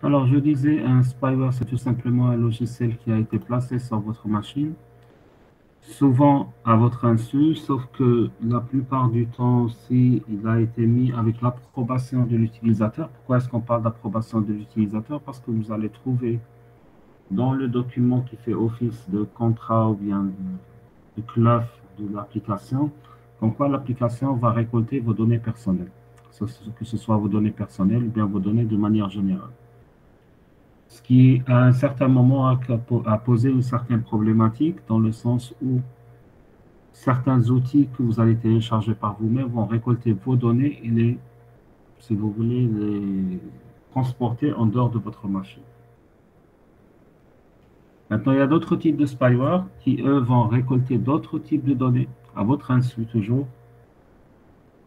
Alors, je disais, un spyware, c'est tout simplement un logiciel qui a été placé sur votre machine, souvent à votre insu, sauf que la plupart du temps aussi, il a été mis avec l'approbation de l'utilisateur. Pourquoi est-ce qu'on parle d'approbation de l'utilisateur? Parce que vous allez trouver dans le document qui fait office de contrat ou bien de clause de l'application, comme quoi l'application va récolter vos données personnelles, que ce soit vos données personnelles ou bien vos données de manière générale. Ce qui, à un certain moment, a posé une certaine problématique dans le sens où certains outils que vous allez télécharger par vous-même vont récolter vos données et si vous voulez, les transporter en dehors de votre machine. Maintenant, il y a d'autres types de spyware qui, eux, vont récolter d'autres types de données, à votre insu toujours,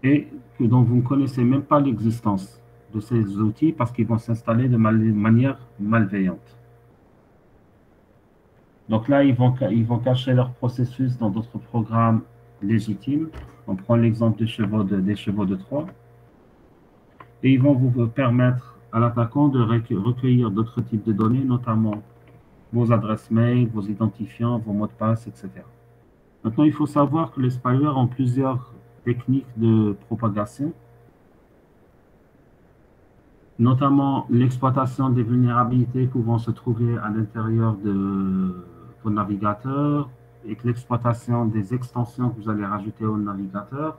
et dont vous ne connaissez même pas l'existence de ces outils parce qu'ils vont s'installer de manière malveillante. Donc là, ils vont cacher leur processus dans d'autres programmes légitimes. On prend l'exemple des chevaux de Troie. Et ils vont vous permettre à l'attaquant de recueillir d'autres types de données, notamment vos adresses mail, vos identifiants, vos mots de passe, etc. Maintenant, il faut savoir que les spyware ont plusieurs techniques de propagation, notamment l'exploitation des vulnérabilités pouvant se trouver à l'intérieur de vos navigateurs et que l'exploitation des extensions que vous allez rajouter au navigateur.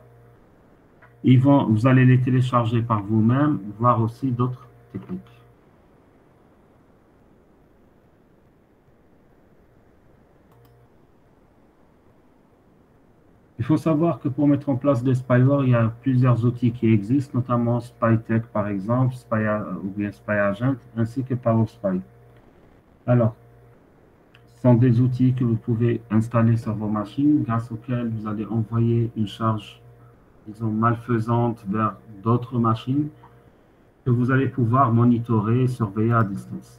Vous allez les télécharger par vous-même, voire aussi d'autres techniques. Il faut savoir que pour mettre en place des spyware, il y a plusieurs outils qui existent, notamment SpyTech par exemple, ou bien SpyAgent, ainsi que PowerSpy. Alors, ce sont des outils que vous pouvez installer sur vos machines, grâce auxquels vous allez envoyer une charge, disons, malfaisante vers d'autres machines que vous allez pouvoir monitorer et surveiller à distance.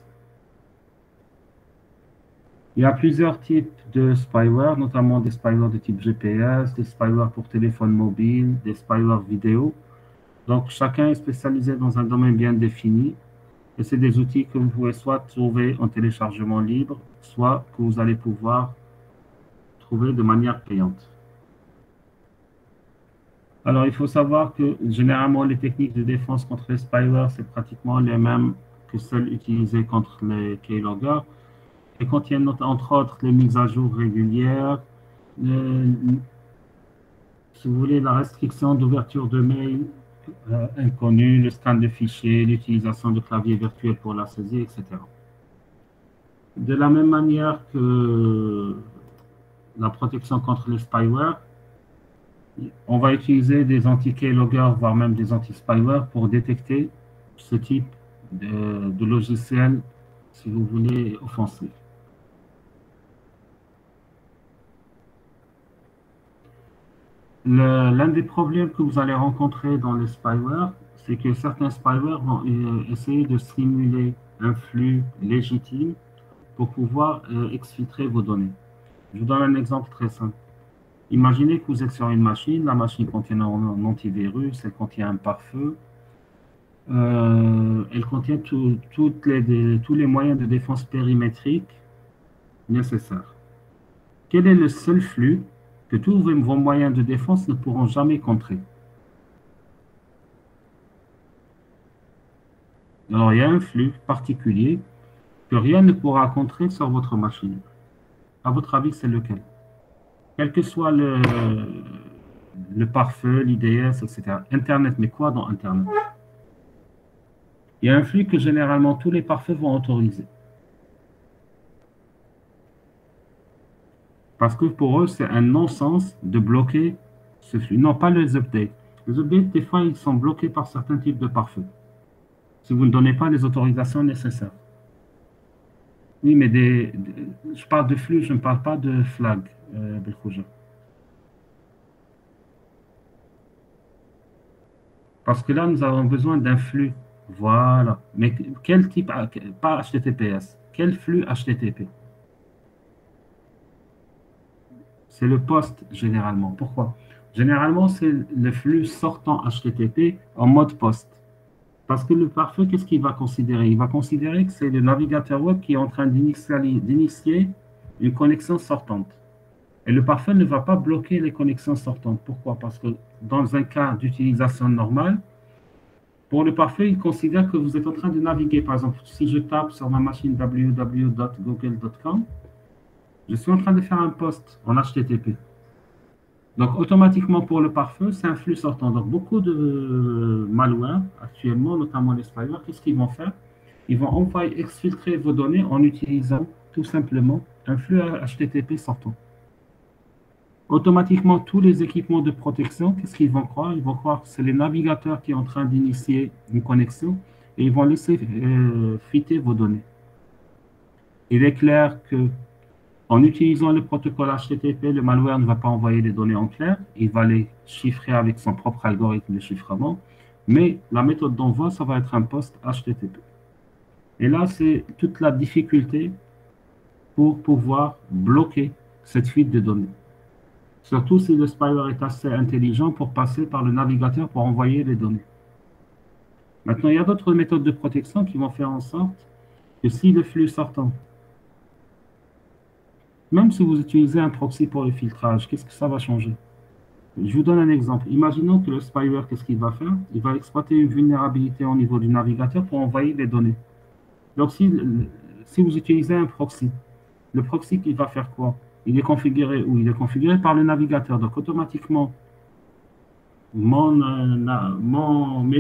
Il y a plusieurs types de spyware, notamment des spyware de type GPS, des spyware pour téléphone mobile, des spyware vidéo. Donc, chacun est spécialisé dans un domaine bien défini. Et c'est des outils que vous pouvez soit trouver en téléchargement libre, soit que vous allez pouvoir trouver de manière payante. Alors, il faut savoir que généralement, les techniques de défense contre les spyware, c'est pratiquement les mêmes que celles utilisées contre les keyloggers et contiennent entre autres les mises à jour régulières, si vous voulez, la restriction d'ouverture de mail inconnue, le scan de fichiers, l'utilisation de clavier virtuel pour la saisie, etc. De la même manière que la protection contre les spyware, on va utiliser des anti-keylogger, voire même des anti-spyware pour détecter ce type de logiciel, si vous voulez, offensif. L'un des problèmes que vous allez rencontrer dans les spyware, c'est que certains spyware vont essayer de simuler un flux légitime pour pouvoir exfiltrer vos données. Je vous donne un exemple très simple. Imaginez que vous êtes sur une machine, la machine contient un antivirus, elle contient un pare-feu, elle contient tous les moyens de défense périmétrique nécessaires. Quel est le seul flux que tous vos moyens de défense ne pourront jamais contrer? Alors, il y a un flux particulier que rien ne pourra contrer sur votre machine. À votre avis, c'est lequel? Quel que soit le pare-feu, l'IDS, etc. Internet, mais quoi dans Internet? Il y a un flux que généralement tous les pare-feux vont autoriser. Parce que pour eux, c'est un non-sens de bloquer ce flux. Non, pas les updates. Les updates, des fois, ils sont bloqués par certains types de pare-feu. Si vous ne donnez pas les autorisations nécessaires. Oui, mais je parle de flux, je ne parle pas de flag, Belkhouja. Parce que là, nous avons besoin d'un flux. Voilà. Mais quel type, pas HTTPS, quel flux HTTP? C'est le post généralement. Pourquoi? Généralement, c'est le flux sortant HTTP en mode post. Parce que le pare-feu, qu'est-ce qu'il va considérer? Il va considérer que c'est le navigateur web qui est en train d'initier une connexion sortante. Et le pare-feu ne va pas bloquer les connexions sortantes. Pourquoi? Parce que dans un cas d'utilisation normale, pour le pare-feu, il considère que vous êtes en train de naviguer. Par exemple, si je tape sur ma machine www.google.com, je suis en train de faire un post en HTTP. Donc, automatiquement, pour le pare-feu, c'est un flux sortant. Donc, beaucoup de malware, actuellement, notamment les spyware, qu'est-ce qu'ils vont faire? Ils vont envoyer, exfiltrer vos données en utilisant tout simplement un flux HTTP sortant. Automatiquement, tous les équipements de protection, qu'est-ce qu'ils vont croire? Ils vont croire que c'est le navigateur qui est en train d'initier une connexion et ils vont laisser fuiter vos données. Il est clair que en utilisant le protocole HTTP, le malware ne va pas envoyer les données en clair, il va les chiffrer avec son propre algorithme de chiffrement, mais la méthode d'envoi, ça va être un post HTTP. Et là, c'est toute la difficulté pour pouvoir bloquer cette fuite de données. Surtout si le spyware est assez intelligent pour passer par le navigateur pour envoyer les données. Maintenant, il y a d'autres méthodes de protection qui vont faire en sorte que si le flux sortant, même si vous utilisez un proxy pour le filtrage, qu'est-ce que ça va changer? Je vous donne un exemple. Imaginons que le spyware, qu'est-ce qu'il va faire? Il va exploiter une vulnérabilité au niveau du navigateur pour envoyer des données. Donc, si vous utilisez un proxy, le proxy, il va faire quoi? Il est configuré où? Il est configuré par le navigateur. Donc, automatiquement, mes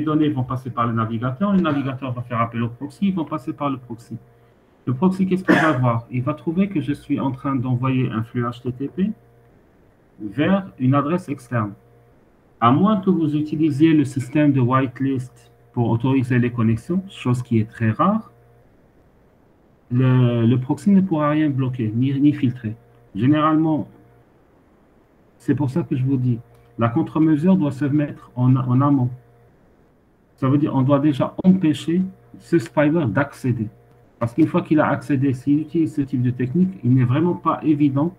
données vont passer par le navigateur va faire appel au proxy, ils vont passer par le proxy. Le proxy, qu'est-ce qu'il va voir? Il va trouver que je suis en train d'envoyer un flux HTTP vers une adresse externe. À moins que vous utilisiez le système de whitelist pour autoriser les connexions, chose qui est très rare, le proxy ne pourra rien bloquer, ni filtrer. Généralement, c'est pour ça que je vous dis, la contre-mesure doit se mettre en amont. Ça veut dire qu'on doit déjà empêcher ce spyware d'accéder. Parce qu'une fois qu'il a accédé, s'il utilise ce type de technique, il n'est vraiment pas évident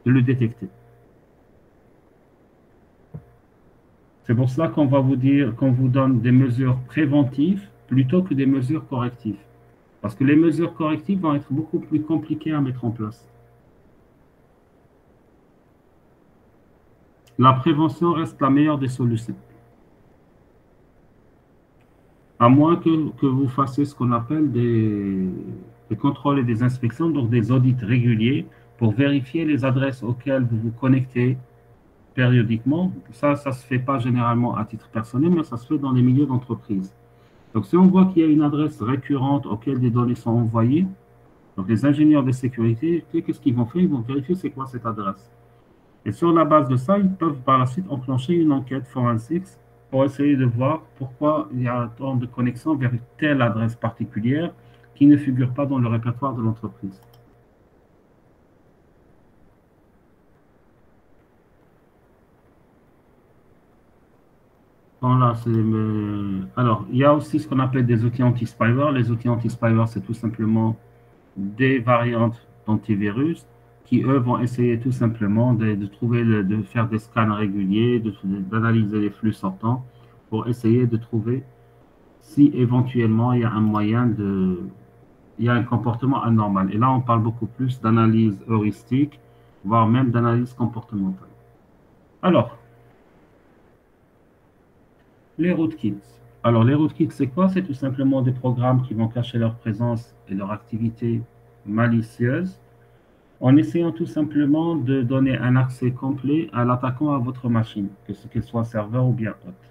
de le détecter. C'est pour cela qu'on va vous dire, qu'on vous donne des mesures préventives plutôt que des mesures correctives. Parce que les mesures correctives vont être beaucoup plus compliquées à mettre en place. La prévention reste la meilleure des solutions. À moins que vous fassiez ce qu'on appelle des contrôles et des inspections, donc des audits réguliers pour vérifier les adresses auxquelles vous vous connectez périodiquement. Ça ne se fait pas généralement à titre personnel, mais ça se fait dans les milieux d'entreprise. Donc, si on voit qu'il y a une adresse récurrente auquel des données sont envoyées, donc les ingénieurs de sécurité, qu'est-ce qu'ils vont faire? Ils vont vérifier c'est quoi cette adresse. Et sur la base de ça, ils peuvent par la suite enclencher une enquête forensique pour essayer de voir pourquoi il y a tant de connexions vers telle adresse particulière qui ne figure pas dans le répertoire de l'entreprise. Voilà, alors, il y a aussi ce qu'on appelle des outils anti-spyware. Les outils anti-spyware, c'est tout simplement des variantes d'antivirus qui, eux, vont essayer tout simplement de faire des scans réguliers, d'analyser les flux sortants pour essayer de trouver si éventuellement il y a un il y a un comportement anormal. Et là, on parle beaucoup plus d'analyse heuristique, voire même d'analyse comportementale. Alors, les rootkits. Alors, les rootkits, c'est quoi? C'est tout simplement des programmes qui vont cacher leur présence et leur activité malicieuse en essayant tout simplement de donner un accès complet à l'attaquant à votre machine, que ce qu'elle soit serveur ou bien autre.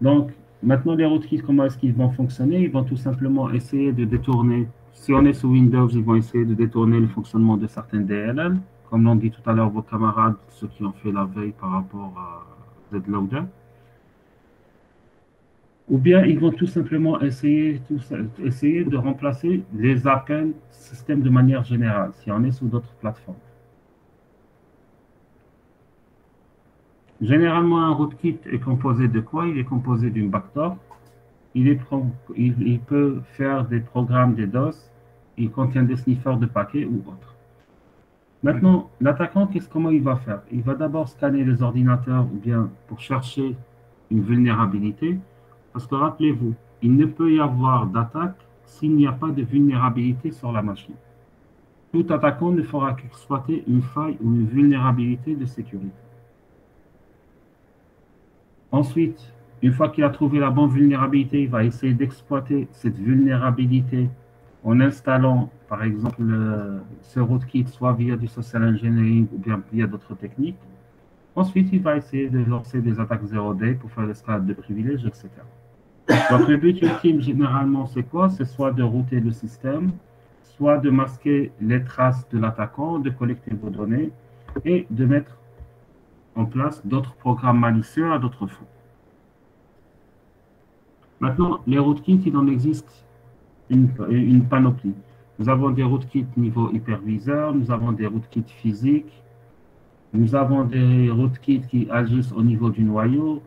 Donc, maintenant, les rootkits, comment est-ce qu'ils vont fonctionner? Ils vont tout simplement essayer de détourner, si on est sous Windows, ils vont essayer de détourner le fonctionnement de certaines DLL, comme l'ont dit tout à l'heure vos camarades, ceux qui ont fait la veille par rapport à ZLoader. Ou bien ils vont tout simplement essayer de remplacer les appels système de manière générale, si on est sous d'autres plateformes. Généralement, un rootkit est composé de quoi? Il est composé d'une backdoor. Il peut faire des programmes des DOS. Il contient des sniffers de paquets ou autres. Maintenant, l'attaquant, comment il va faire? Il va d'abord scanner les ordinateurs ou bien pour chercher une vulnérabilité. Parce que rappelez-vous, il ne peut y avoir d'attaque s'il n'y a pas de vulnérabilité sur la machine. Tout attaquant ne fera qu'exploiter une faille ou une vulnérabilité de sécurité. Ensuite, une fois qu'il a trouvé la bonne vulnérabilité, il va essayer d'exploiter cette vulnérabilité en installant, par exemple, ce rootkit, soit via du social engineering ou bien via d'autres techniques. Ensuite, il va essayer de lancer des attaques 0D pour faire l'escalade de privilèges, etc. Donc, le but ultime, généralement, c'est quoi? C'est soit de router le système, soit de masquer les traces de l'attaquant, de collecter vos données et de mettre en place d'autres programmes malicieux à d'autres fins. Maintenant, les rootkits, il en existe une panoplie. Nous avons des rootkits niveau hyperviseur, nous avons des rootkits physiques, nous avons des rootkits qui agissent au niveau du noyau,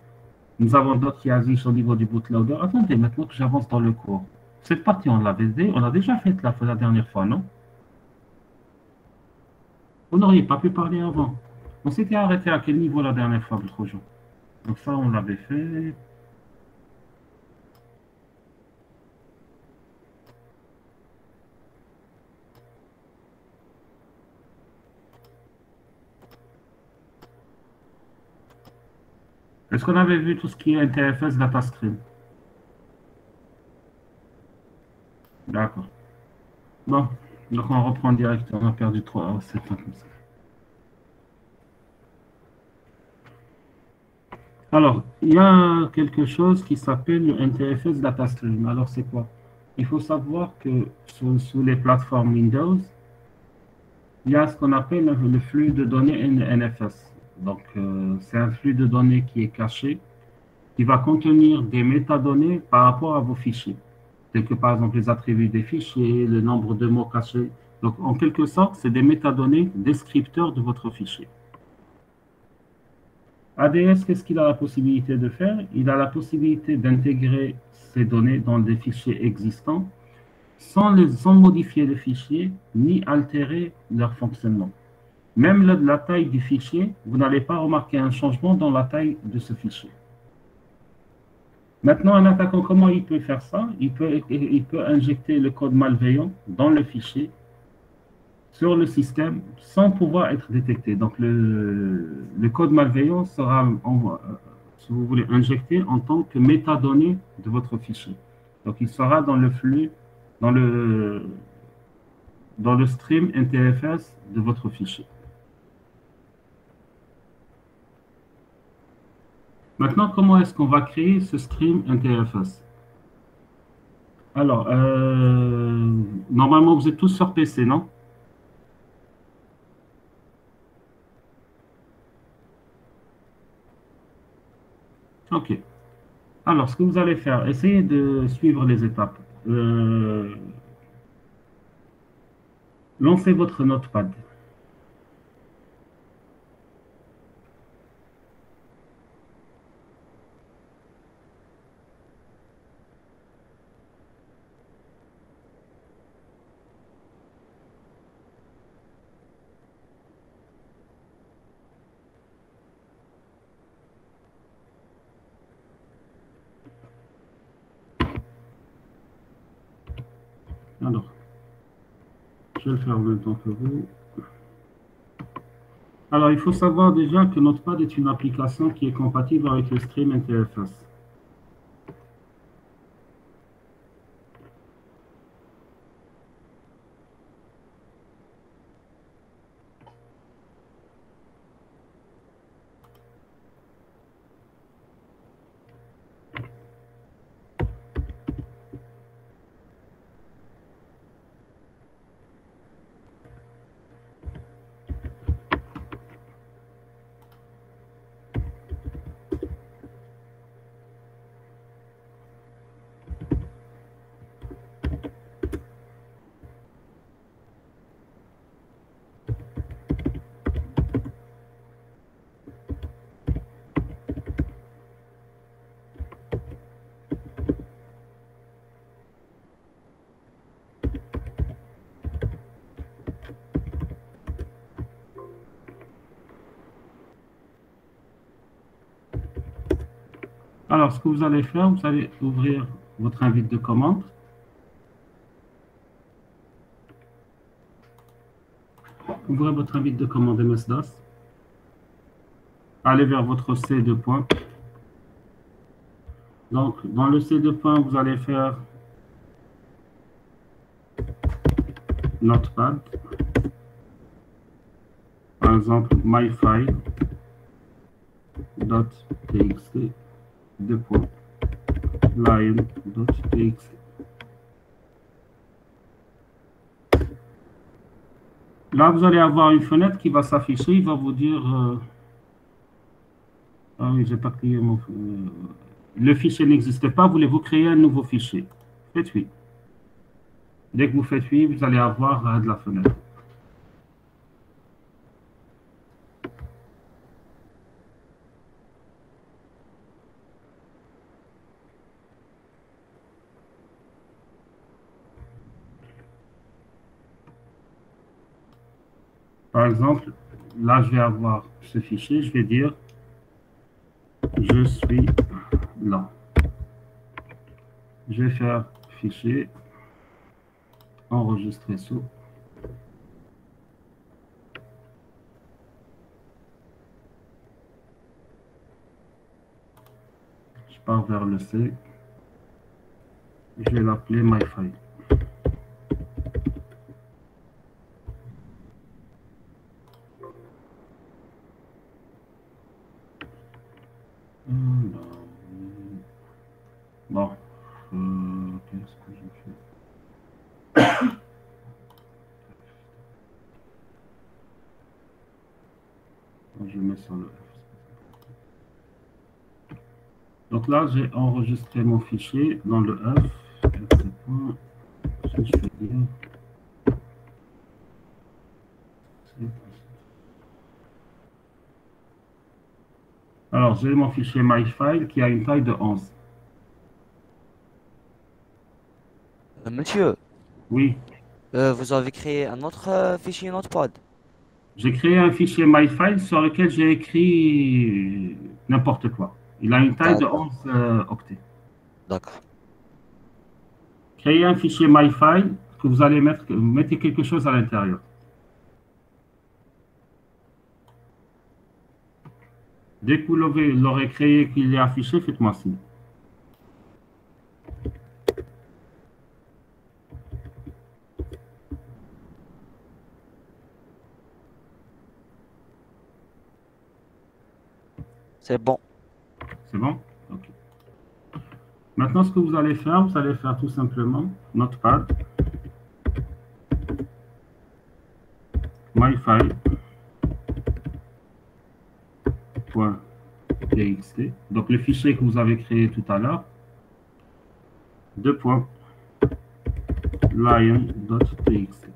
nous avons d'autres qui agissent au niveau du bootloader. Attendez, maintenant que j'avance dans le cours, cette partie, on a déjà fait la dernière fois, non? Vous n'auriez pas pu parler avant. On s'était arrêté à quel niveau la dernière fois, l'autre jour? Donc ça, on l'avait fait. Est-ce qu'on avait vu tout ce qui est NTFS DataStream? D'accord. Bon, donc on reprend direct. On a perdu 7 ans comme ça. Alors, il y a quelque chose qui s'appelle le NTFS DataStream. Alors, c'est quoi? Il faut savoir que sous les plateformes Windows, il y a ce qu'on appelle le flux de données NFS. Donc, c'est un flux de données qui est caché, qui va contenir des métadonnées par rapport à vos fichiers, tels que par exemple les attributs des fichiers, le nombre de mots cachés. Donc, en quelque sorte, c'est des métadonnées descripteurs de votre fichier. ADS, qu'est-ce qu'il a la possibilité de faire? Il a la possibilité d'intégrer ces données dans des fichiers existants sans modifier le fichier ni altérer leur fonctionnement. Même la taille du fichier, vous n'allez pas remarquer un changement dans la taille de ce fichier. Maintenant, un attaquant, comment il peut faire ça? Il peut injecter le code malveillant dans le fichier sur le système sans pouvoir être détecté. Donc, le code malveillant sera, si vous voulez, injecté en tant que métadonnées de votre fichier. Donc, il sera dans le flux, dans le, dans le stream NTFS de votre fichier. Maintenant, comment est-ce qu'on va créer ce stream NTFS? Alors, normalement, vous êtes tous sur PC, non? OK. Alors, ce que vous allez faire, essayez de suivre les étapes. Lancez votre notepad. Alors, je vais le faire en même temps que vous. Alors, il faut savoir déjà que Notepad est une application qui est compatible avec le Stream NTFS. Alors, ce que vous allez faire, vous allez ouvrir votre invite de commande. Ouvrez votre invite de commande MS-DOS. Allez vers votre C2 points. Donc, dans le C2 points, vous allez faire Notepad. Par exemple, myfile.txt, deux points, lion.txt. Là, vous allez avoir une fenêtre qui va s'afficher. Il va vous dire... ah oui, j'ai pas créé mon... le fichier n'existe pas. Voulez-vous créer un nouveau fichier? Faites oui. Dès que vous faites oui, vous allez avoir de la fenêtre. Par exemple, là, je vais avoir ce fichier. Je vais dire je suis là. Je vais faire fichier, enregistrer sous. Je pars vers le C. Je vais l'appeler myfile. Bon, qu'est-ce que je fais? Je mets sur le F. Donc là, j'ai enregistré mon fichier dans le F. Je vais dire. Alors, j'ai mon fichier myfile qui a une taille de 11. Monsieur, Oui, vous avez créé un autre fichier Notepad. j'ai créé un fichier myfile sur lequel j'ai écrit n'importe quoi. Il a une taille de D'accord, 11 octets. d'accord. Créez un fichier myfile que vous allez mettre, mettez quelque chose à l'intérieur. Dès que vous l'aurez créé, qu'il est affiché, faites-moi signe. C'est bon. C'est bon? Ok. Maintenant, ce que vous allez faire tout simplement Notepad, myfile.txt. Donc, le fichier que vous avez créé tout à l'heure, deux points, lion.txt.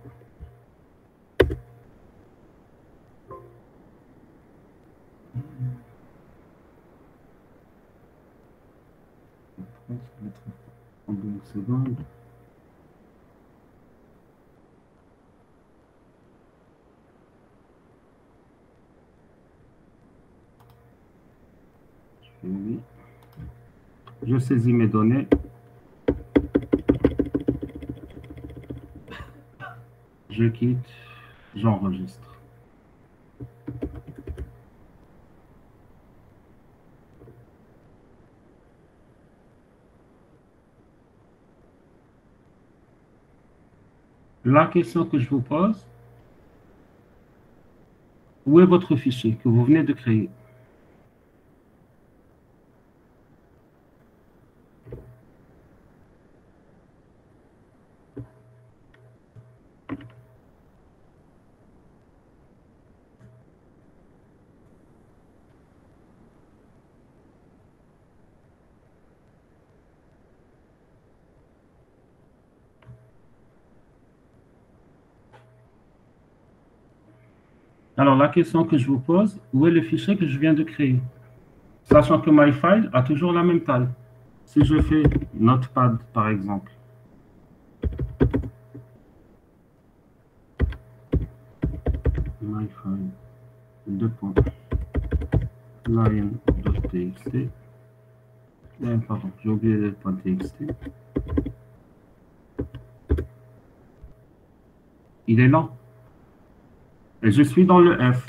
En 2 secondes. Oui. Je saisis mes données. Je quitte, j'enregistre. La question que je vous pose, où est votre fichier que vous venez de créer? Alors, la question que je vous pose, où est le fichier que je viens de créer? Sachant que myfile a toujours la même taille. Si je fais Notepad, par exemple, myfile, deux points, lion.txt, Pardon, j'ai oublié le point .txt. Il est lent. Et je suis dans le F.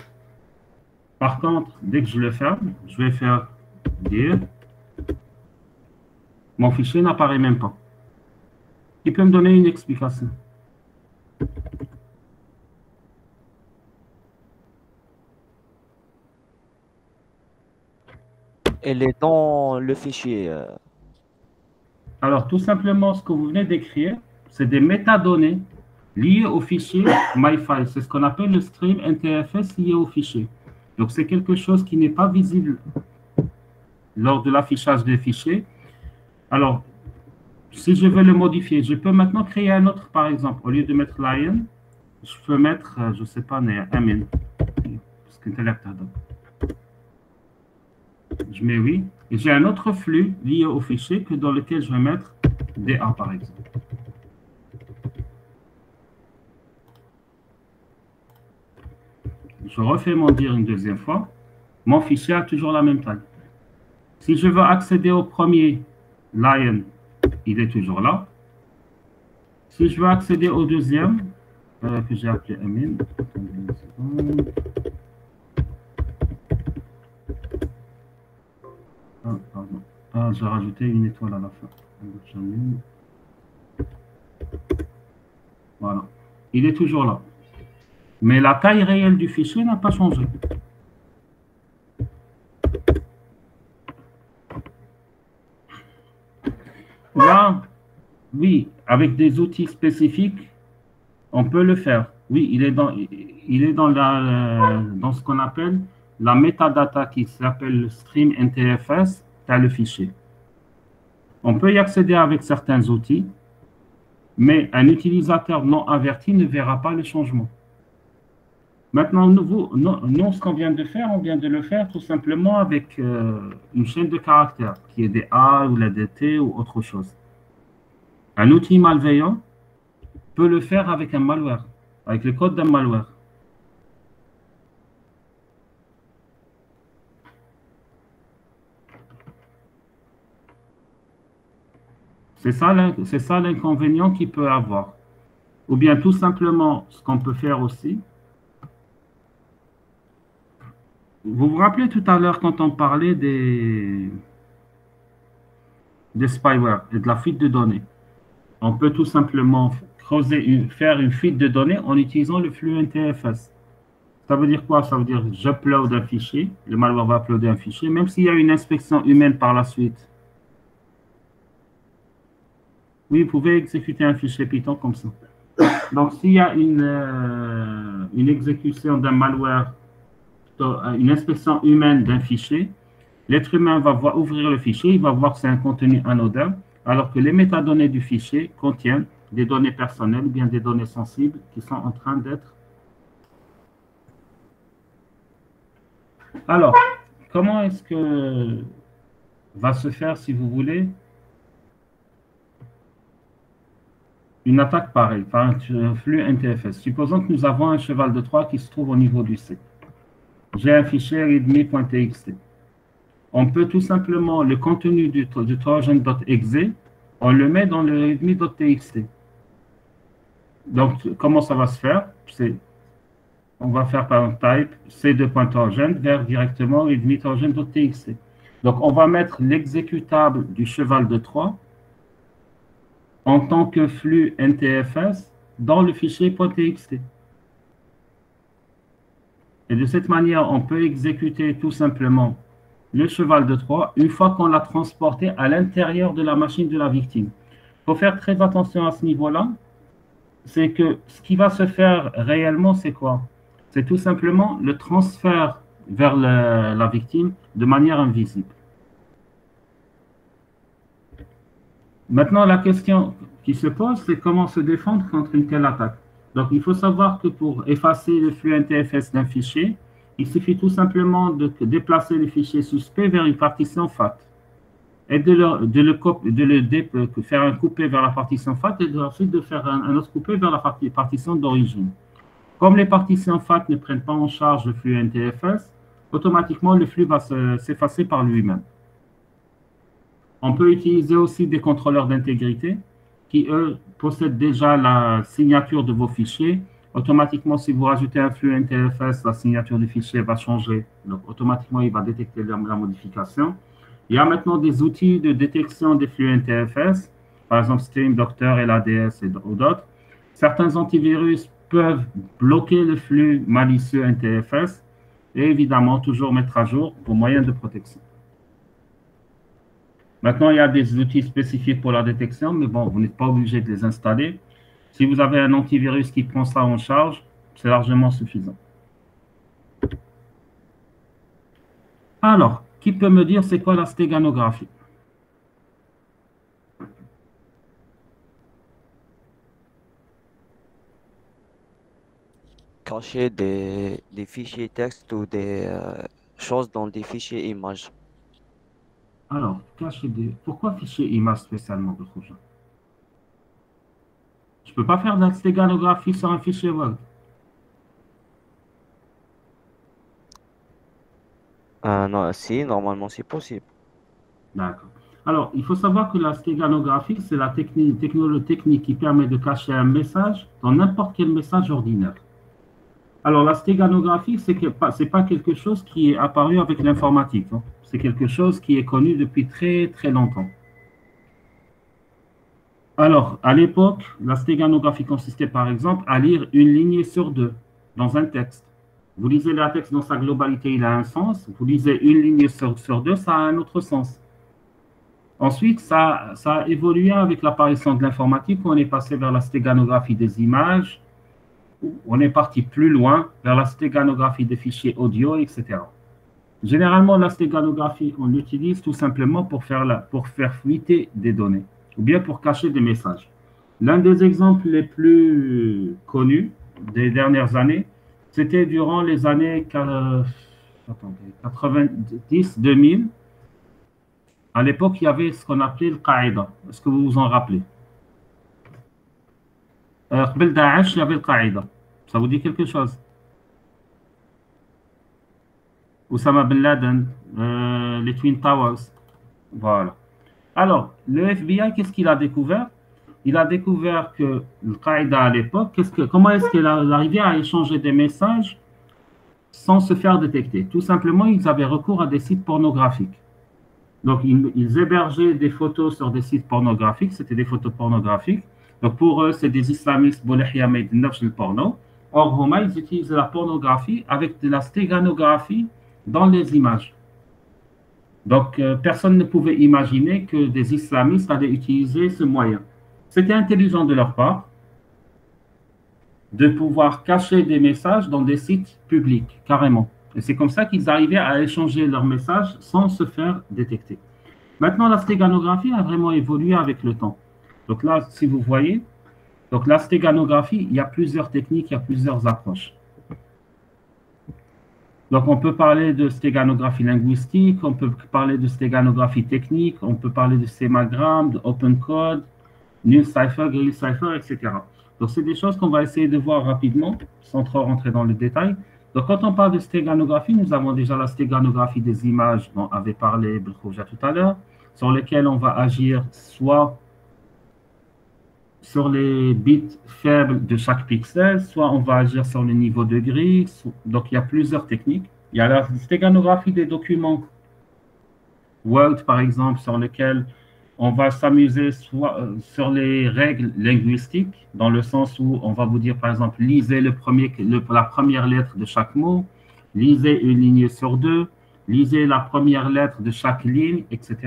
Par contre, dès que je le ferme, je vais faire dire. Mon fichier n'apparaît même pas. Il peut me donner une explication. Elle est dans le fichier. Alors, tout simplement, ce que vous venez d'écrire, c'est des métadonnées liées au fichier MyFile. C'est ce qu'on appelle le stream NTFS lié au fichier. Donc, c'est quelque chose qui n'est pas visible lors de l'affichage des fichiers. Alors, si je veux le modifier, je peux maintenant créer un autre, par exemple. Au lieu de mettre lion, je peux mettre, je ne sais pas, amin. Parce que je mets oui. Et j'ai un autre flux lié au fichier que dans lequel je vais mettre DA, par exemple. Je refais mon dire une deuxième fois. Mon fichier a toujours la même taille. Si je veux accéder au premier lion, il est toujours là. Si je veux accéder au deuxième, que j'ai appelé Amin, ah, pardon. Ah, j'ai rajouté une étoile à la fin. Voilà. Il est toujours là. Mais la taille réelle du fichier n'a pas changé. Là, oui, avec des outils spécifiques, on peut le faire. Oui, il est dans ce qu'on appelle la metadata qui s'appelle le stream NTFS, tu as le fichier. On peut y accéder avec certains outils, mais un utilisateur non averti ne verra pas le changement. Maintenant, nous, ce qu'on vient de faire, on vient de le faire tout simplement avec une chaîne de caractères, qui est des A ou la DT ou autre chose. Un outil malveillant peut le faire avec un malware, avec le code d'un malware. C'est ça l'inconvénient qu'il peut avoir. Ou bien tout simplement, ce qu'on peut faire aussi. Vous vous rappelez tout à l'heure quand on parlait des spyware et de la fuite de données. On peut tout simplement faire une fuite de données en utilisant le flux NTFS. Ça veut dire quoi? Ça veut dire que j'upload un fichier, le malware va uploader un fichier, même s'il y a une inspection humaine par la suite. Oui, vous pouvez exécuter un fichier Python comme ça. Donc, s'il y a une exécution d'un malware, une inspection humaine d'un fichier, l'être humain va ouvrir le fichier, il va voir que c'est un contenu anodin, alors que les métadonnées du fichier contiennent des données personnelles ou bien des données sensibles qui sont en train d'être. Alors, comment est-ce que va se faire, si vous voulez, une attaque pareille, par un flux NTFS? Supposons que nous avons un cheval de Troie qui se trouve au niveau du C. J'ai un fichier readme.txt. On peut tout simplement, le contenu du trojan.exe, on le met dans le readme.txt. Donc, comment ça va se faire? On va faire par un type c2.trojan vers directement readme.trojan.txt. Donc, on va mettre l'exécutable du cheval de Troie en tant que flux NTFS dans le fichier .txt. Et de cette manière, on peut exécuter tout simplement le cheval de Troie une fois qu'on l'a transporté à l'intérieur de la machine de la victime. Il faut faire très attention à ce niveau-là. C'est que ce qui va se faire réellement, c'est quoi? C'est tout simplement le transfert vers la victime de manière invisible. Maintenant, la question qui se pose, c'est comment se défendre contre une telle attaque. Donc, il faut savoir que pour effacer le flux NTFS d'un fichier, il suffit tout simplement de déplacer le fichier suspect vers une partition FAT et de faire un coupé vers la partition FAT et ensuite de faire un autre coupé vers la partition d'origine. Comme les partitions FAT ne prennent pas en charge le flux NTFS, automatiquement le flux va s'effacer par lui-même. On peut utiliser aussi des contrôleurs d'intégrité qui, eux, possèdent déjà la signature de vos fichiers. Automatiquement, si vous rajoutez un flux NTFS, la signature du fichier va changer. Donc, automatiquement, il va détecter la modification. Il y a maintenant des outils de détection des flux NTFS, par exemple Stream, Doctor, LADS ou d'autres. Certains antivirus peuvent bloquer le flux malicieux NTFS et évidemment toujours mettre à jour pour moyens de protection. Maintenant, il y a des outils spécifiques pour la détection, mais bon, vous n'êtes pas obligé de les installer. Si vous avez un antivirus qui prend ça en charge, c'est largement suffisant. Alors, qui peut me dire c'est quoi la stéganographie? Cacher des fichiers texte ou des choses dans des fichiers images. Alors, cacher des... Pourquoi fichier image spécialement, Khouja? Je ne peux pas faire de la stéganographie sur un fichier Word. Non, si, normalement, c'est possible. D'accord. Alors, il faut savoir que la stéganographie, c'est la technique qui permet de cacher un message dans n'importe quel message ordinaire. Alors, la stéganographie, ce n'est pas quelque chose qui est apparu avec l'informatique. Hein. C'est quelque chose qui est connu depuis très, très longtemps. Alors, à l'époque, la stéganographie consistait par exemple à lire une ligne sur deux dans un texte. Vous lisez le texte dans sa globalité, il a un sens. Vous lisez une ligne sur deux, ça a un autre sens. Ensuite, ça a évolué avec l'apparition de l'informatique. On est passé vers la stéganographie des images. On est parti plus loin vers la stéganographie des fichiers audio, etc. Généralement, la stéganographie, on l'utilise tout simplement pour faire fuiter des données ou bien pour cacher des messages. L'un des exemples les plus connus des dernières années, c'était durant les années 90-2000. À l'époque, il y avait ce qu'on appelait le Qaïda. Est-ce que vous vous en rappelez? قبل Daesh, il y avait le Qaïda. Ça vous dit quelque chose? Oussama Ben Laden, les Twin Towers. Voilà. Alors, le FBI, qu'est-ce qu'il a découvert? Il a découvert que le Qaïda à l'époque, comment est-ce qu'il arrivait à échanger des messages sans se faire détecter? Tout simplement, ils avaient recours à des sites pornographiques. Donc, ils hébergeaient des photos sur des sites pornographiques, c'était des photos pornographiques. Donc, pour eux, c'est des islamistes, le porno. Or, Roma, ils utilisent la pornographie avec de la stéganographie dans les images. Donc, personne ne pouvait imaginer que des islamistes allaient utiliser ce moyen. C'était intelligent de leur part de pouvoir cacher des messages dans des sites publics, carrément. Et c'est comme ça qu'ils arrivaient à échanger leurs messages sans se faire détecter. Maintenant, la stéganographie a vraiment évolué avec le temps. Donc là, si vous voyez, donc la stéganographie, il y a plusieurs techniques, il y a plusieurs approches. Donc, on peut parler de stéganographie linguistique, on peut parler de stéganographie technique, on peut parler de sémagramme, de open code, null cipher, grill cipher, etc. Donc, c'est des choses qu'on va essayer de voir rapidement, sans trop rentrer dans le détail. Donc, quand on parle de stéganographie, nous avons déjà la stéganographie des images dont avait parlé Belkhouja tout à l'heure, sur lesquelles on va agir soit sur les bits faibles de chaque pixel, soit on va agir sur le niveau de grille. Donc, il y a plusieurs techniques. Il y a la stéganographie des documents Word, par exemple, sur lesquels on va s'amuser sur les règles linguistiques, dans le sens où on va vous dire, par exemple, lisez la première lettre de chaque mot, lisez une ligne sur deux, lisez la première lettre de chaque ligne, etc.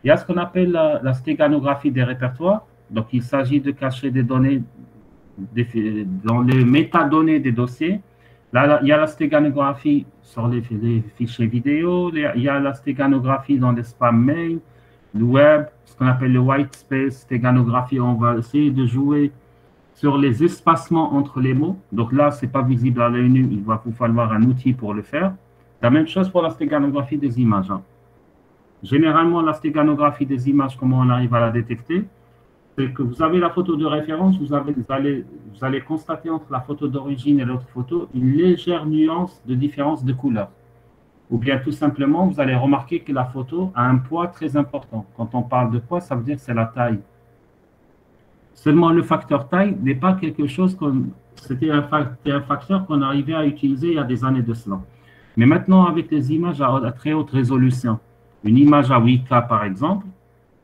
Il y a ce qu'on appelle la stéganographie des répertoires. Donc, il s'agit de cacher des données dans les métadonnées des dossiers. Là, il y a la stéganographie sur les fichiers vidéo, il y a la stéganographie dans les spam mails, le web, ce qu'on appelle le white space stéganographie. On va essayer de jouer sur les espacements entre les mots. Donc là, ce n'est pas visible à l'œil nu, il va vous falloir un outil pour le faire. La même chose pour la stéganographie des images. Hein. Généralement, la stéganographie des images, comment on arrive à la détecter? C'est que vous avez la photo de référence, vous allez constater entre la photo d'origine et l'autre photo une légère nuance de différence de couleur. ou bien tout simplement, vous allez remarquer que la photo a un poids très important. Quand on parle de poids, ça veut dire que c'est la taille. Seulement, le facteur taille n'est pas quelque chose qu'on... C'était un facteur qu'on arrivait à utiliser il y a des années de cela. Mais maintenant, avec les images à très haute résolution, une image à 8K par exemple,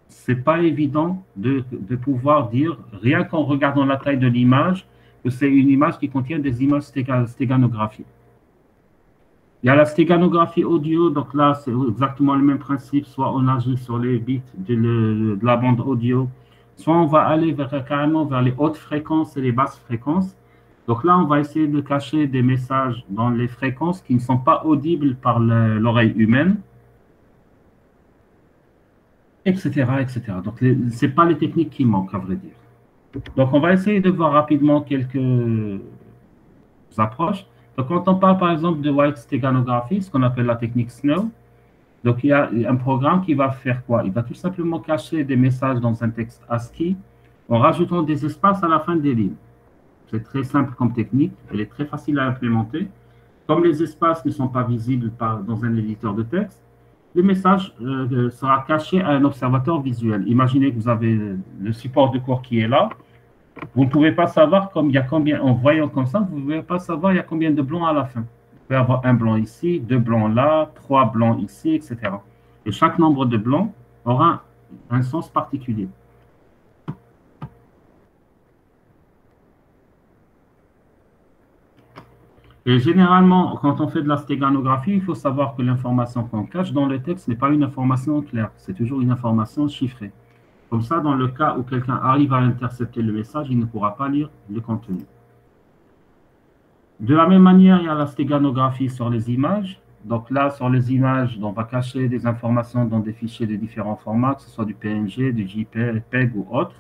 c'est pas évident de pouvoir dire, rien qu'en regardant la taille de l'image, que c'est une image qui contient des images stéganographiques. Il y a la stéganographie audio, donc là, c'est exactement le même principe. Soit on agit sur les bits de la bande audio, soit on va aller carrément vers les hautes fréquences et les basses fréquences. Donc là, on va essayer de cacher des messages dans les fréquences qui ne sont pas audibles par l'oreille humaine, etc., etc. Donc, ce n'est pas les techniques qui manquent, à vrai dire. Donc, on va essayer de voir rapidement quelques approches. Donc, quand on parle par exemple de white steganographie, ce qu'on appelle la technique Snow, donc il y a un programme qui va faire quoi? Il va tout simplement cacher des messages dans un texte ASCII en rajoutant des espaces à la fin des lignes. C'est très simple comme technique, elle est très facile à implémenter. Comme les espaces ne sont pas visibles dans un éditeur de texte, le message sera caché à un observateur visuel. Imaginez que vous avez le support de cours qui est là. Vous ne pouvez pas savoir comme il y a combien, en voyant comme ça, vous ne pouvez pas savoir il y a combien de blancs à la fin. Vous pouvez avoir un blanc ici, deux blancs là, trois blancs ici, etc. Et chaque nombre de blancs aura un sens particulier. Et généralement, quand on fait de la stéganographie, il faut savoir que l'information qu'on cache dans le texte n'est pas une information claire, c'est toujours une information chiffrée. Comme ça, dans le cas où quelqu'un arrive à intercepter le message, il ne pourra pas lire le contenu. De la même manière, il y a la stéganographie sur les images. Donc là, sur les images, on va cacher des informations dans des fichiers de différents formats, que ce soit du PNG, du JPEG ou autre.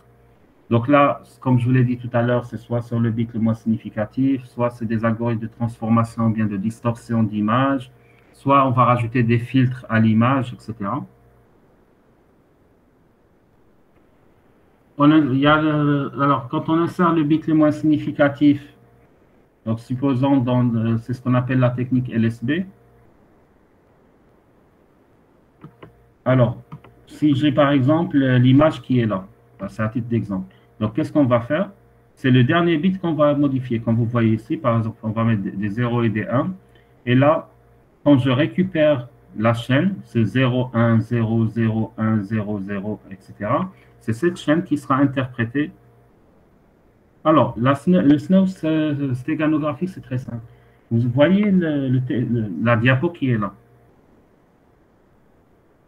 Donc là, comme je vous l'ai dit tout à l'heure, c'est soit sur le bit le moins significatif, soit c'est des algorithmes de transformation, bien de distorsion d'image, soit on va rajouter des filtres à l'image, etc. Alors, quand on insère le bit le moins significatif, donc supposons c'est ce qu'on appelle la technique LSB. Alors, si j'ai par exemple l'image qui est là, c'est à titre d'exemple. Donc, qu'est-ce qu'on va faire? C'est le dernier bit qu'on va modifier. Comme vous voyez ici, par exemple, on va mettre des 0 et des 1. Et là, quand je récupère la chaîne, c'est 0, 1, 0, 0, 1, 0, 0, etc. C'est cette chaîne qui sera interprétée. Alors, le Snow stéganographie, c'est très simple. Vous voyez la diapo qui est là.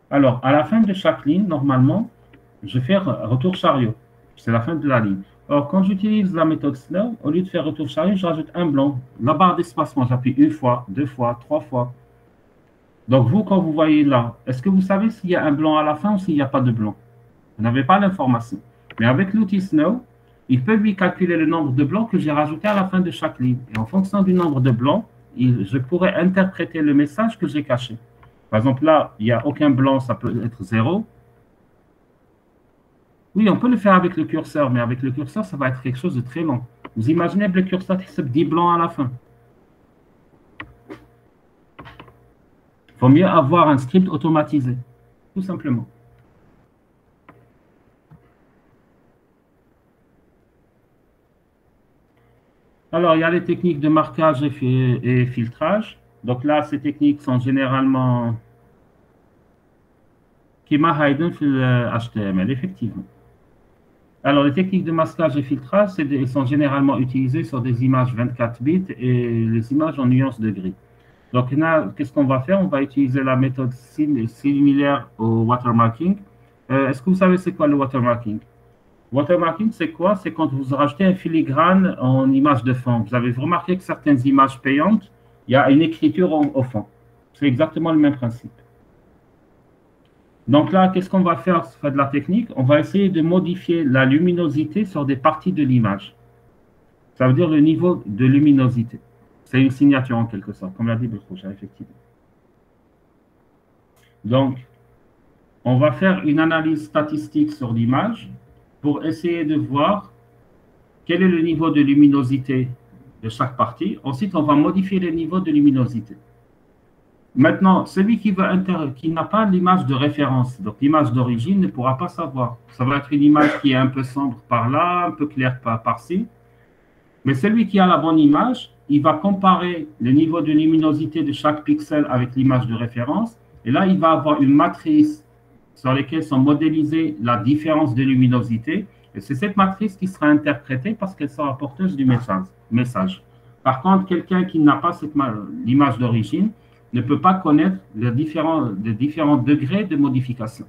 Alors, à la fin de chaque ligne, normalement, je fais retour chariot. C'est la fin de la ligne. Alors, quand j'utilise la méthode Snow, au lieu de faire retour chariot, je rajoute un blanc. La barre d'espacement, j'appuie une fois, deux fois, trois fois. Donc, vous, quand vous voyez là, est-ce que vous savez s'il y a un blanc à la fin ou s'il n'y a pas de blanc? Vous n'avez pas l'information. Mais avec l'outil Snow, il peut lui calculer le nombre de blancs que j'ai rajouté à la fin de chaque ligne. Et en fonction du nombre de blancs, je pourrais interpréter le message que j'ai caché. Par exemple, là, il n'y a aucun blanc, ça peut être 0. Oui, on peut le faire avec le curseur, mais avec le curseur, ça va être quelque chose de très long. Vous imaginez que le curseur, c'est 10 blancs à la fin. Il vaut mieux avoir un script automatisé, tout simplement. Alors, il y a les techniques de marquage et filtrage. Donc là, ces techniques sont généralement qui m'aident le HTML, effectivement. Alors, les techniques de masquage et filtrage sont généralement utilisées sur des images 24 bits et les images en nuances de gris. Donc, qu'est-ce qu'on va faire? On va utiliser la méthode similaire au watermarking. Est-ce que vous savez c'est quoi le watermarking? Watermarking, c'est quoi? C'est quand vous rajoutez un filigrane en image de fond. Vous avez remarqué que certaines images payantes, il y a une écriture au fond. C'est exactement le même principe. Donc là, qu'est-ce qu'on va faire? C'est de la technique. On va essayer de modifier la luminosité sur des parties de l'image. Ça veut dire le niveau de luminosité. C'est une signature en quelque sorte, comme l'a dit Belkroucha, effectivement. Donc, on va faire une analyse statistique sur l'image pour essayer de voir quel est le niveau de luminosité de chaque partie. Ensuite, on va modifier les niveaux de luminosité. Maintenant, celui qui n'a pas l'image de référence, donc l'image d'origine, ne pourra pas savoir. Ça va être une image qui est un peu sombre par là, un peu claire par-ci. Mais celui qui a la bonne image, il va comparer le niveau de luminosité de chaque pixel avec l'image de référence. Et là, il va avoir une matrice sur laquelle sont modélisées la différence de luminosité. Et c'est cette matrice qui sera interprétée parce qu'elle sera porteuse du message. Par contre, quelqu'un qui n'a pas l'image d'origine ne peut pas connaître les différents degrés de modification.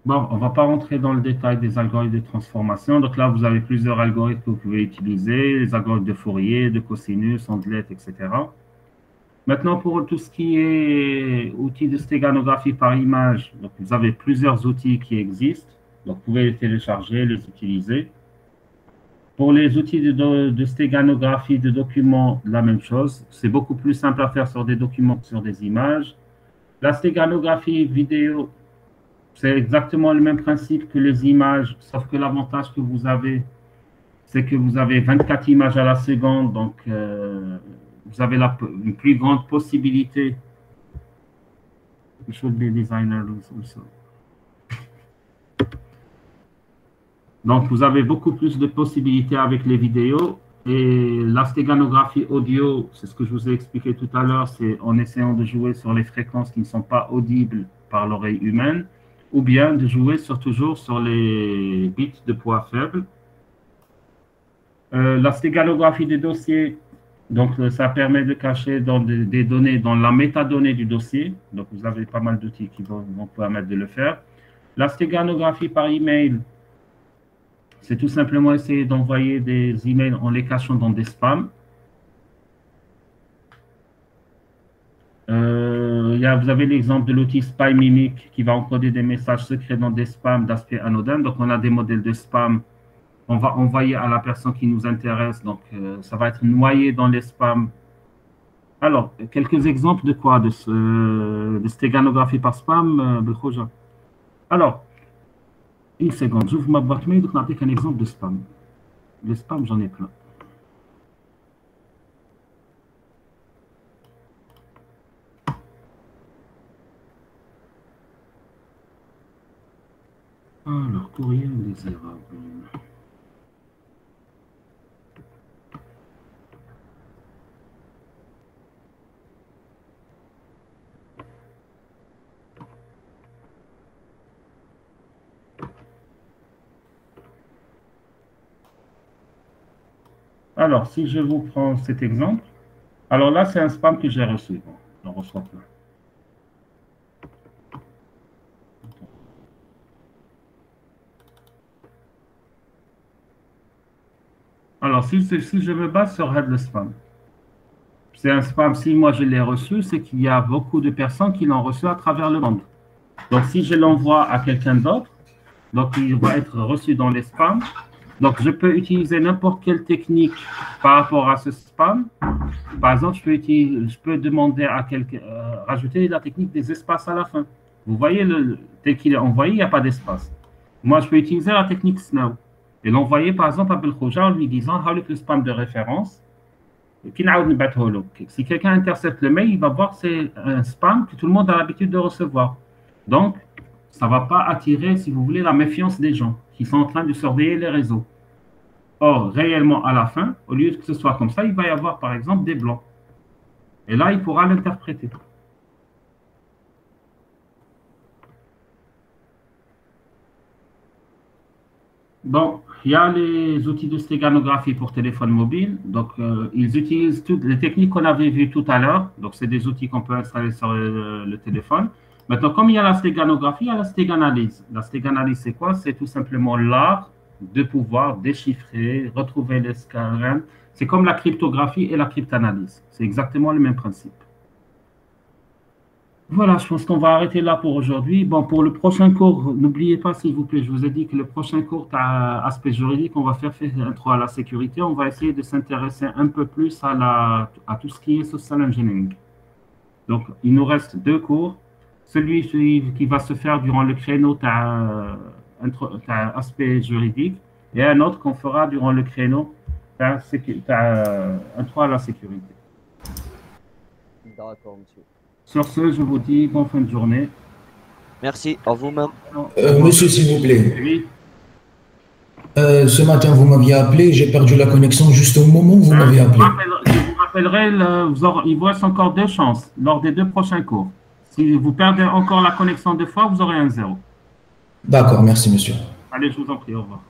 Bon, on ne va pas rentrer dans le détail des algorithmes de transformation. Donc là, vous avez plusieurs algorithmes que vous pouvez utiliser, les algorithmes de Fourier, de cosinus, ondelette, etc. Maintenant, pour tout ce qui est outils de stéganographie par image, donc vous avez plusieurs outils qui existent. Donc, vous pouvez les télécharger, les utiliser. Pour les outils de stéganographie de documents, la même chose. C'est beaucoup plus simple à faire sur des documents que sur des images. La stéganographie vidéo, c'est exactement le même principe que les images, sauf que l'avantage que vous avez, c'est que vous avez 24 images à la seconde, donc vous avez une plus grande possibilité. Donc, vous avez beaucoup plus de possibilités avec les vidéos. Et la stéganographie audio, c'est ce que je vous ai expliqué tout à l'heure, c'est en essayant de jouer sur les fréquences qui ne sont pas audibles par l'oreille humaine, ou bien de jouer toujours sur les bits de poids faible. La stéganographie des dossiers, donc ça permet de cacher des données dans la métadonnée du dossier. Donc, vous avez pas mal d'outils qui vont permettre de le faire. La stéganographie par email, c'est tout simplement essayer d'envoyer des emails en les cachant dans des spams. Vous avez l'exemple de l'outil Spy Mimic qui va encoder des messages secrets dans des spams d'aspect anodin. Donc, on a des modèles de spam. On va envoyer à la personne qui nous intéresse. Donc, ça va être noyé dans les spams. Alors, quelques exemples de quoi? De stéganographie par spam, Belkhoja. Alors, une seconde, j'ouvre ma boîte mail, donc on a un exemple de spam. Le spam, j'en ai plein. Alors, courrier indésirable. Alors, si je vous prends cet exemple, alors là, c'est un spam que j'ai reçu. Bon, j'en reçois plein. Alors, si je me base sur Head le spam, c'est un spam, si moi je l'ai reçu, c'est qu'il y a beaucoup de personnes qui l'ont reçu à travers le monde. Donc, si je l'envoie à quelqu'un d'autre, donc il va être reçu dans les spams. Donc, je peux utiliser n'importe quelle technique par rapport à ce spam. Par exemple, je peux demander à quelqu'un, rajouter la technique des espaces à la fin. Vous voyez, tel qu'il est envoyé, il n'y a pas d'espace. Moi, je peux utiliser la technique Snow et l'envoyer, par exemple, à Belkhoja en lui disant le spam de référence. Si quelqu'un intercepte le mail, il va voir que c'est un spam que tout le monde a l'habitude de recevoir. Donc, ça ne va pas attirer, si vous voulez, la méfiance des gens qui sont en train de surveiller les réseaux. Or, réellement, à la fin, au lieu que ce soit comme ça, il va y avoir, par exemple, des blancs. Et là, il pourra l'interpréter. Bon, il y a les outils de stéganographie pour téléphone mobile. Donc, ils utilisent toutes les techniques qu'on avait vues tout à l'heure. Donc, c'est des outils qu'on peut installer sur le téléphone. Maintenant, comme il y a la stéganographie, il y a la stéganalyse. La stéganalyse, c'est quoi? C'est tout simplement l'art de pouvoir déchiffrer, retrouver les scans. C'est comme la cryptographie et la cryptanalyse. C'est exactement le même principe. Voilà, je pense qu'on va arrêter là pour aujourd'hui. Bon, pour le prochain cours, n'oubliez pas, s'il vous plaît, je vous ai dit que le prochain cours à aspect juridique, on va faire intro à la sécurité. On va essayer de s'intéresser un peu plus à tout ce qui est social engineering. Donc, il nous reste 2 cours. Celui qui va se faire durant le créneau aspect juridique et un autre qu'on fera durant le créneau un droit à la sécurité. D'accord, monsieur. Sur ce, je vous dis bonne fin de journée. Merci, à vous-même. Monsieur, s'il vous plaît, Oui. ce matin, vous m'aviez appelé, j'ai perdu la connexion juste au moment où vous m'avez appelé. Je vous rappellerai, il vous reste encore 2 chances lors des 2 prochains cours. Si vous perdez encore la connexion 2 fois, vous aurez un 0. D'accord, merci, monsieur. Allez, je vous en prie, au revoir.